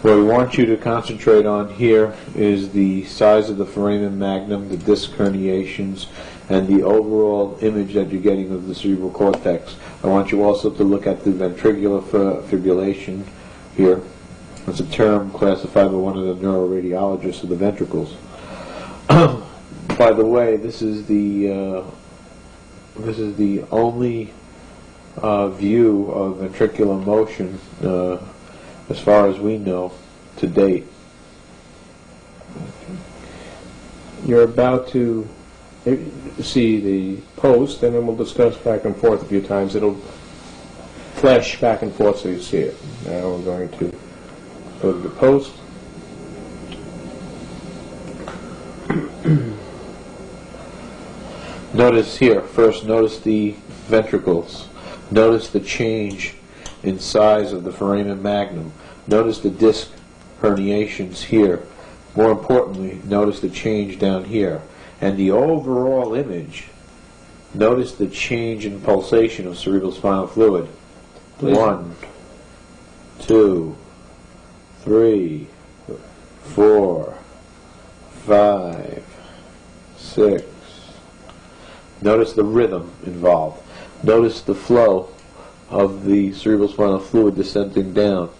What we want you to concentrate on here is the size of the foramen magnum, the disc herniations, and the overall image that you're getting of the cerebral cortex. I want you also to look at the ventricular fibrillation here. It's a term classified by one of the neuroradiologists of the ventricles. By the way, this is the only view of ventricular motion as far as we know to date. You're about to see the post, and then we'll discuss back and forth a few times. It'll flash back and forth so you see it. Now we're going to go to the post. Notice here, first notice the ventricles. Notice the change in size of the foramen magnum. Notice the disc herniations here. More importantly, notice the change down here. And the overall image, notice the change in pulsation of cerebral spinal fluid. Please. 1, 2, 3, 4, 5, 6. Notice the rhythm involved. Notice the flow of the cerebral spinal fluid descending down.